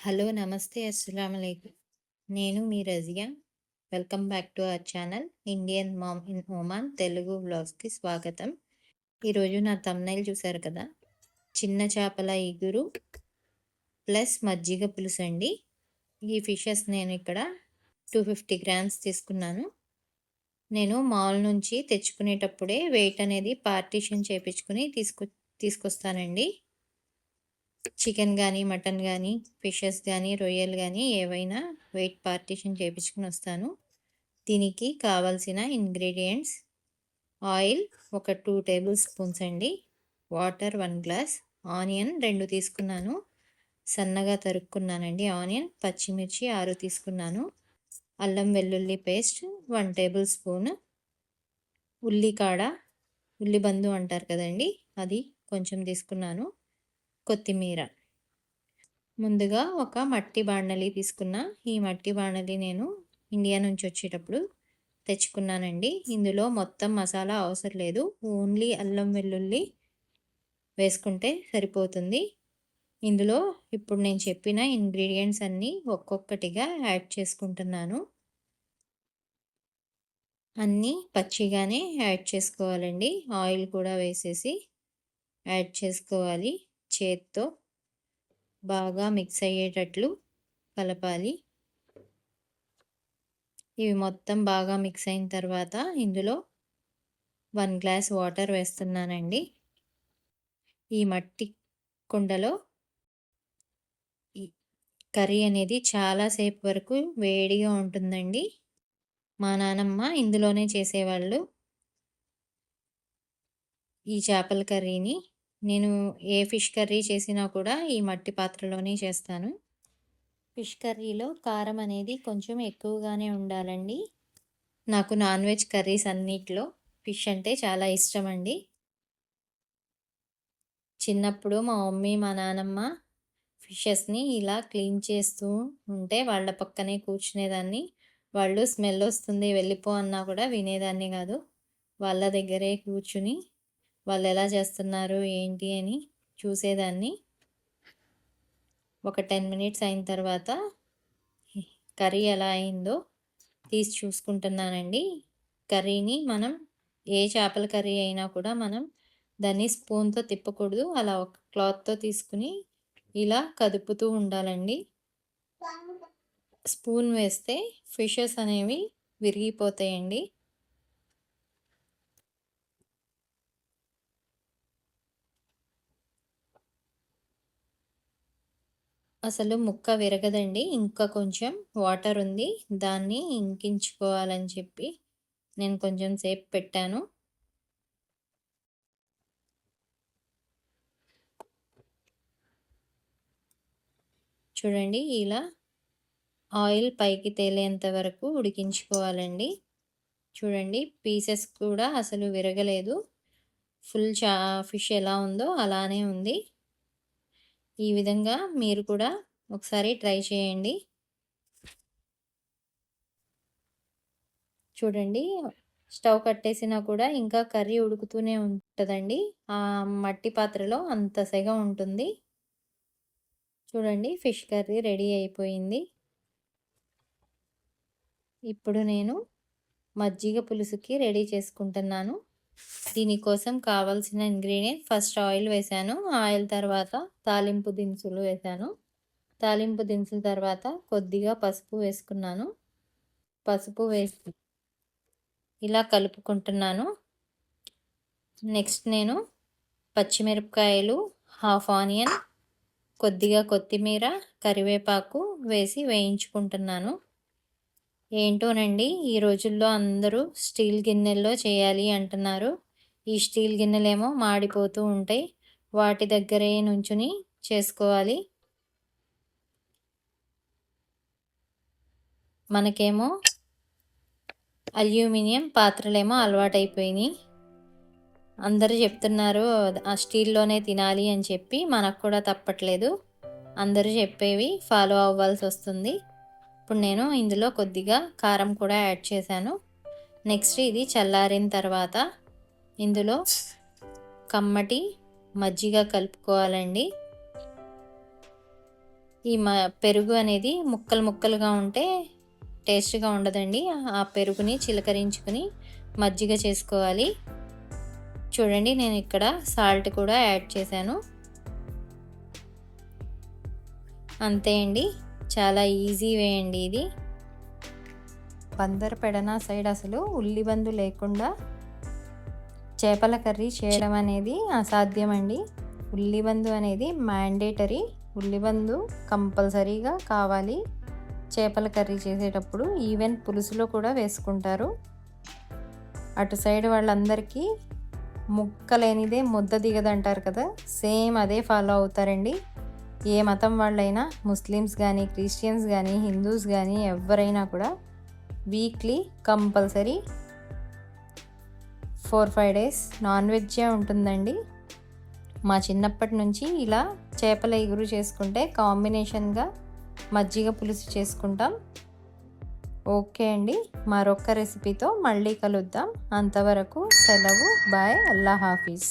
Hello నమస్తే అస్సలాముఅలైకుం. నేను మీ Razia. Welcome back to our channel Indian mom in Oman Telugu వ్లాగ్స్కి స్వాగతం. ఈరోజు నా థంబ్‌నెయిల్ చూశారు కదా, చిన్న చేపల ఇగురు ప్లస్ మజ్జిగ పులుసు అండి. ఈ ఫిషెస్ నేను ఇక్కడ 250 గ్రామ్స్ తీసుకున్నాను. నేను మాల్ నుంచి తెచ్చుకునేటప్పుడే వెయిట్ అనేది పార్టీషన్ చేపించుకుని తీసుకొస్తానండి. చికెన్ కానీ, మటన్ కానీ, ఫిషెస్ కానీ, రొయ్యలు కానీ ఏవైనా వెయిట్ పార్టీషన్ చేపించుకుని వస్తాను. దీనికి కావాల్సిన ఇంగ్రీడియంట్స్: ఆయిల్ ఒక 2 టేబుల్ స్పూన్స్ అండి, వాటర్ 1 గ్లాస్, ఆనియన్ 2 తీసుకున్నాను, సన్నగా తరుక్కున్నానండి ఆనియన్, పచ్చిమిర్చి 6 తీసుకున్నాను, అల్లం వెల్లుల్లి పేస్ట్ 1 టేబుల్ స్పూన్, ఉల్లికాడ ఉల్లిబందు అంటారు కదండి, అది కొంచెం తీసుకున్నాను, కొత్తిమీర. ముందుగా ఒక మట్టి బాండలి తీసుకున్నా. ఈ మట్టి బాండలి నేను ఇండియా నుంచి వచ్చేటప్పుడు తెచ్చుకున్నానండి. ఇందులో మొత్తం మసాలా అవసరం లేదు, ఓన్లీ అల్లం వెల్లుల్లి వేసుకుంటే సరిపోతుంది. ఇందులో ఇప్పుడు నేను చెప్పిన ఇంగ్రీడియంట్స్ అన్నీ ఒక్కొక్కటిగా యాడ్ చేసుకుంటున్నాను. అన్నీ పచ్చిగానే యాడ్ చేసుకోవాలండి. ఆయిల్ కూడా వేసేసి యాడ్ చేసుకోవాలి. చేత్తో బాగా మిక్స్ అయ్యేటట్లు కలపాలి. ఇవి మొత్తం బాగా మిక్స్ అయిన తర్వాత ఇందులో 1 గ్లాస్ వాటర్ వేస్తున్నానండి. ఈ మట్టి కుండలో ఈ కర్రీ అనేది చాలాసేపు వరకు వేడిగా ఉంటుందండి. మా నానమ్మ ఇందులోనే చేసేవాళ్ళు ఈ చేపల కర్రీని. నేను ఏ ఫిష్ కర్రీ చేసినా కూడా ఈ మట్టి పాత్రలోనే చేస్తాను. ఫిష్ కర్రీలో కారం అనేది కొంచెం ఎక్కువగానే ఉండాలండి. నాకు నాన్ వెజ్ కర్రీస్ అన్నిట్లో ఫిష్ అంటే చాలా ఇష్టం అండి. చిన్నప్పుడు మా మమ్మీ మా నానమ్మ ఫిషెస్ని ఇలా క్లీన్ చేస్తూ ఉంటే వాళ్ళ పక్కనే కూర్చునేదాన్ని. వాళ్ళు స్మెల్ వస్తుంది వెళ్ళిపో అన్నా కూడా వినేదాన్ని కాదు. వాళ్ళ దగ్గరే కూర్చుని వాళ్ళు ఎలా చేస్తున్నారు ఏంటి అని చూసేదాన్ని. ఒక 10 మినిట్స్ అయిన తర్వాత కర్రీ ఎలా అయిందో తీసి చూసుకుంటున్నానండి. కర్రీని మనం ఏ చేపల కర్రీ అయినా కూడా మనం దాన్ని స్పూన్తో తిప్పకూడదు, అలా ఒక క్లాత్తో తీసుకుని ఇలా కదుపుతూ ఉండాలండి. స్పూన్ వేస్తే ఫిషెస్ అనేవి విరిగిపోతాయండి. అసలు ముక్క విరగదండి. ఇంకా కొంచెం వాటర్ ఉంది, దాన్ని ఇంకించుకోవాలని చెప్పి నేను కొంచెం సేపు పెట్టాను. చూడండి, ఇలా ఆయిల్ పైకి తేలేంత వరకు ఉడికించుకోవాలండి. చూడండి, పీసెస్ కూడా అసలు విరగలేదు. ఫుల్ ఫిష్ ఎలా ఉందో అలానే ఉంది. ఈ విధంగా మీరు కూడా ఒకసారి ట్రై చేయండి. చూడండి, స్టవ్ కట్టేసినా కూడా ఇంకా కర్రీ ఉడుకుతూనే ఉంటుందండి. ఆ మట్టి పాత్రలో అంత సెగ ఉంటుంది. చూడండి, ఫిష్ కర్రీ రెడీ అయిపోయింది. ఇప్పుడు నేను మజ్జిగ పులుసుకి రెడీ చేసుకుంటున్నాను. దీనికోసం కావాల్సిన ఇంగ్రీడియంట్: ఫస్ట్ ఆయిల్ వేసాను, ఆయిల్ తర్వాత తాలింపు దినుసులు వేసాను, తాలింపు దినుసుల తర్వాత కొద్దిగా పసుపు వేసుకున్నాను. పసుపు వేసి ఇలా కలుపుకుంటున్నాను. నెక్స్ట్ నేను పచ్చిమిరపకాయలు, హాఫ్ ఆనియన్, కొద్దిగా కొత్తిమీర, కరివేపాకు వేసి వేయించుకుంటున్నాను. ఏంటోనండి, ఈ రోజుల్లో అందరూ స్టీల్ గిన్నెల్లో చేయాలి అంటున్నారు. ఈ స్టీల్ గిన్నెలేమో మాడిపోతూ ఉంటాయి. వాటి దగ్గరే నుంచుని చేసుకోవాలి. మనకేమో అల్యూమినియం పాత్రలేమో అలవాటైపోయినాయి. అందరూ చెప్తున్నారు ఆ స్టీల్లోనే తినాలి అని చెప్పి, మనకు కూడా తప్పట్లేదు. అందరూ చెప్పేవి ఫాలో అవ్వాల్సి వస్తుంది. ఇప్పుడు నేను ఇందులో కొద్దిగా కారం కూడా యాడ్ చేశాను. నెక్స్ట్ ఇది చల్లారిన తర్వాత ఇందులో కమ్మటి మజ్జిగ కలుపుకోవాలండి. ఈ పెరుగు అనేది ముక్కలు ముక్కలుగా ఉంటే టేస్ట్గా ఉండదండి. ఆ పెరుగుని చిలకరించుకుని మజ్జిగ చేసుకోవాలి. చూడండి, నేను ఇక్కడ సాల్ట్ కూడా యాడ్ చేశాను. అంతే అండి, చాలా ఈజీ వే అండి ఇది. బందరపెడన సైడ్ అసలు ఉల్లిబందు లేకుండా చేపల కర్రీ చేయడం అనేది అసాధ్యం అండి. ఉల్లిబందు అనేది మ్యాండేటరీ. ఉల్లిబందు కంపల్సరీగా కావాలి చేపల కర్రీ చేసేటప్పుడు. ఈవెన్ పులుసులో కూడా వేసుకుంటారు. అటు సైడ్ వాళ్ళందరికీ ముక్క లేనిదే ముద్ద దిగదంటారు కదా, సేమ్ అదే ఫాలో అవుతారండి. ఏ మతం వాళ్ళైనా, ముస్లిమ్స్ కానీ, క్రిస్టియన్స్ కానీ, హిందూస్ కానీ, ఎవరైనా కూడా వీక్లీ కంపల్సరీ 4-5 days నాన్ వెజ్జే ఉంటుందండి. మా చిన్నప్పటి నుంచి ఇలా చేపల ఇగురు చేసుకుంటే కాంబినేషన్గా మజ్జిగ పులుసు చేసుకుంటాం. ఓకే అండి, మరొక రెసిపీతో మళ్ళీ కలుద్దాం. అంతవరకు సెలవు. బాయ్. అల్లా హాఫీజ్.